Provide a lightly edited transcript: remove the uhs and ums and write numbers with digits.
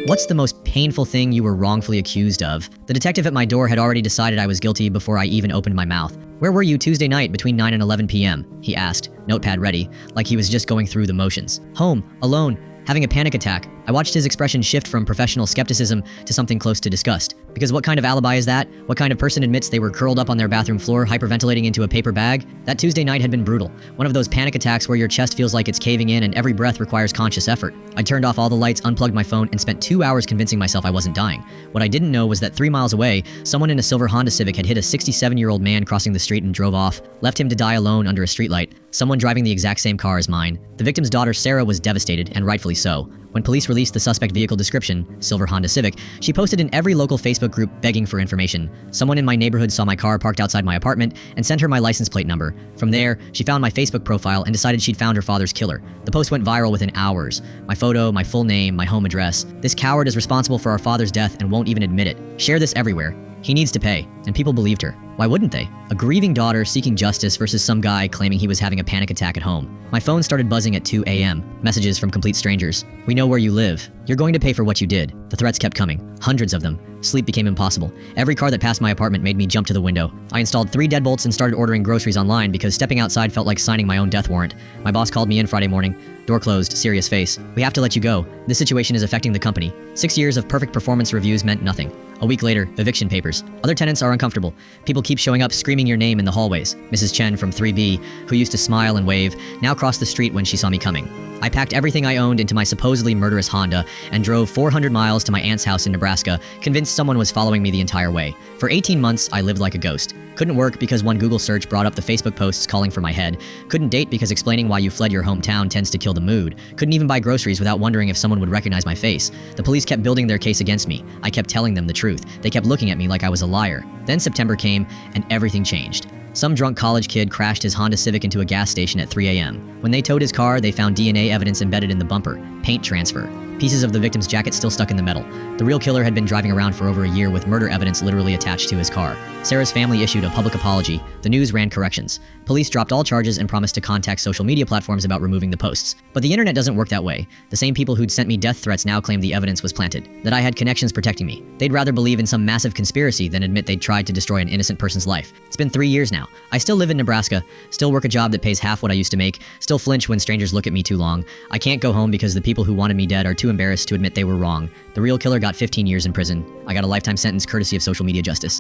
What's the most painful thing you were wrongfully accused of? The detective at my door had already decided I was guilty before I even opened my mouth. Where were you Tuesday night between 9 and 11 p.m.? He asked, notepad ready, like he was just going through the motions. Home, alone, having a panic attack. I watched his expression shift from professional skepticism to something close to disgust. Because what kind of alibi is that? What kind of person admits they were curled up on their bathroom floor, hyperventilating into a paper bag? That Tuesday night had been brutal. One of those panic attacks where your chest feels like it's caving in and every breath requires conscious effort. I turned off all the lights, unplugged my phone, and spent 2 hours convincing myself I wasn't dying. What I didn't know was that 3 miles away, someone in a silver Honda Civic had hit a 67-year-old man crossing the street and drove off, left him to die alone under a streetlight. Someone driving the exact same car as mine. The victim's daughter, Sarah, was devastated, and rightfully so. When police released the suspect vehicle description, silver Honda Civic, she posted in every local Facebook group begging for information. Someone in my neighborhood saw my car parked outside my apartment and sent her my license plate number. From there, she found my Facebook profile and decided she'd found her father's killer. The post went viral within hours. My photo, my full name, my home address. This coward is responsible for our father's death and won't even admit it. Share this everywhere. He needs to pay. And people believed her. Why wouldn't they? A grieving daughter seeking justice versus some guy claiming he was having a panic attack at home. My phone started buzzing at 2 a.m. Messages from complete strangers. We know where you live. You're going to pay for what you did. The threats kept coming. Hundreds of them. Sleep became impossible. Every car that passed my apartment made me jump to the window. I installed 3 deadbolts and started ordering groceries online because stepping outside felt like signing my own death warrant. My boss called me in Friday morning. Door closed, serious face. We have to let you go. This situation is affecting the company. 6 years of perfect performance reviews meant nothing. A week later, eviction papers. Other tenants are uncomfortable. People keep showing up screaming your name in the hallways. Mrs. Chen from 3B, who used to smile and wave, now crossed the street when she saw me coming. I packed everything I owned into my supposedly murderous Honda and drove 400 miles to my aunt's house in Nebraska, convinced someone was following me the entire way. For 18 months, I lived like a ghost. Couldn't work because one Google search brought up the Facebook posts calling for my head. Couldn't date because explaining why you fled your hometown tends to kill the mood. Couldn't even buy groceries without wondering if someone would recognize my face. The police kept building their case against me. I kept telling them the truth. They kept looking at me like I was a liar. Then September came, and everything changed. Some drunk college kid crashed his Honda Civic into a gas station at 3 a.m. When they towed his car, they found DNA evidence embedded in the bumper. Paint transfer. Pieces of the victim's jacket still stuck in the metal. The real killer had been driving around for over a year with murder evidence literally attached to his car. Sarah's family issued a public apology. The news ran corrections. Police dropped all charges and promised to contact social media platforms about removing the posts. But the internet doesn't work that way. The same people who'd sent me death threats now claim the evidence was planted, that I had connections protecting me. They'd rather believe in some massive conspiracy than admit they'd tried to destroy an innocent person's life. It's been 3 years now. I still live in Nebraska, still work a job that pays half what I used to make, still flinch when strangers look at me too long. I can't go home because the people who wanted me dead are too embarrassed to admit they were wrong. The real killer got 15 years in prison. I got a lifetime sentence courtesy of social media justice.